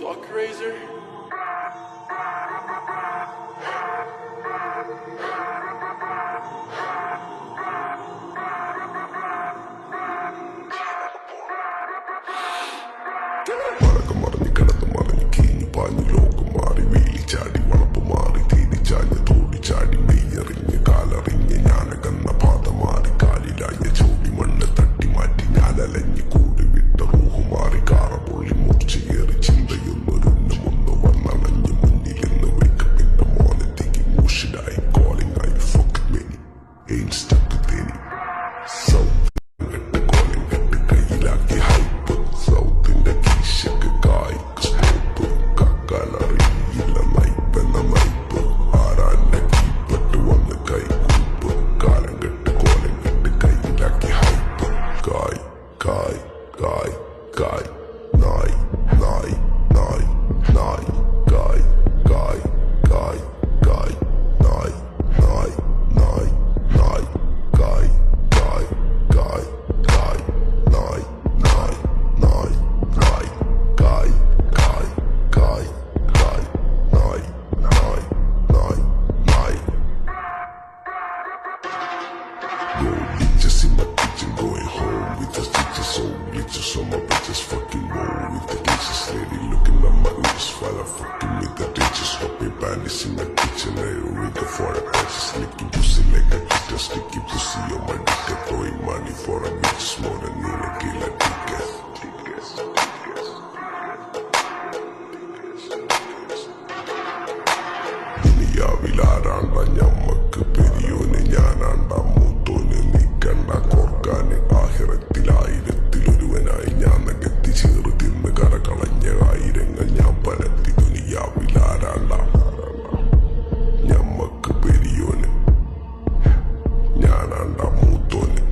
fuck razor. മറഞ്ഞ് കിടന്ന് മറിഞ്ഞ് കീഞ്ഞ് പാഞ്ഞ് ലോകം മാറി വീലി ചാടി വളപ്പ് മാറി തീരി ചാഞ്ഞ് തോടി ചാടി നെയ്യറിഞ്ഞ് കാലറിഞ്ഞ് ഞാനകന്ന പാത മാറി കാലിലായ ചോടി മണ്ണ് തട്ടി മാറ്റി ഞാനലഞ്ഞ് കൂടി വിട്ട റൂഹ് മാറി കാറ പൊള്ളി മൂർച്ചയേറി ചിന്തയൊന്നൊരുന്നമൊന്ന് വന്നണഞ്ഞ് മുന്നിലെന്ന് വെക്കപ്പിന്റെ മോനത്തേക്ക് മൂഷിലായി കോളിംഗ് ആയി fuck many aim stuck Theni south കെട്ട് കോളിംഗ് കെട്ട് കയ്യിലാക്കി ഹൈപ്പ് സൗത്തിന്റെ കീശക്ക് കായ്ക്ക് സ്റ്റോപ്പ് കക്കാലറിയില്ല നയിപ്പെന്ന നയിപ്പ് ആരാന്റെ കീപ്പെട്ട് വന്ന് കൈകൂപ്പ് കാലം കെട്ട് കോലം കെട്ട് കയ്യിലാക്കി ഹൈപ്പ് കായ് കായ് കായ് കായ് നായ് നായ് നായ് നായ് കായ് കായ് കായ് കായ് നായ് നായ് നായ് നായ് കായ് കായ് കായ് കായ് നായ് നായ് നായ് നായ് കായ് കായ് കായ് കായ് നായ് നായ് നായ് നായ്. Yo, bitches in my kitchen going home with the stitches so glitches on my bitches fucking roll with the glitches lady looking at my lips while I fucking with the ditches dropping panties in the kitchen later with the for the patches licking pussy like a kitten sticky pussy on my dick throwing money for a bitch more than need a killer ticket. ദുനിയാവിലാരാണ്ട ഞമ്മക്ക് പെരിയോന് ഞാനാണ്ട മൂത്തോന് നീക്കണ്ട കോർക്കാന് ആഹിറത്തിലായിരത്തിലൊരുവനായി ഞാൻ നകത്തി ചേറ് തിന്ന് കരകളഞ്ഞ ആയിരങ്ങൾ ഞാൻ പരത്തി ദുനിയാവിലാരാണ്ട ഞമ്മക്ക് പെരിയോന് ഞാനാണ്ട മൂത്തോന്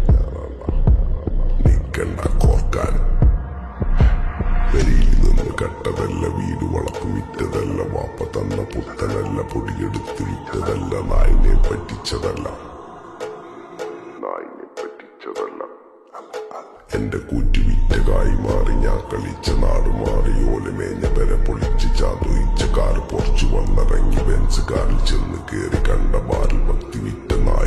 നീക്കണ്ട കോർക്കാന് പെരിയിൽ നിന്ന് കട്ടതല്ല വീട് വളപ്പ് വിറ്റതല്ല വാപ്പ തന്ന പുത്തനല്ല പൊടിയെടുത്ത് വിറ്റതല്ല നായിനെ പറ്റിച്ചതല്ല എന്റെ കൂറ്റി വിറ്റകായി മാറി ഞാൻ കളിച്ച നാട് മാറി ഓലമേഞ്ഞ പെര പൊളിച്ച് ചാതൊയിച്ച കാറ് പൊറച്ചു വന്നിറങ്ങി ബെൻസ് കാറിൽ ചെന്ന് കേറി കണ്ട ബാറിൽ ഭക്തി വിറ്റ നായ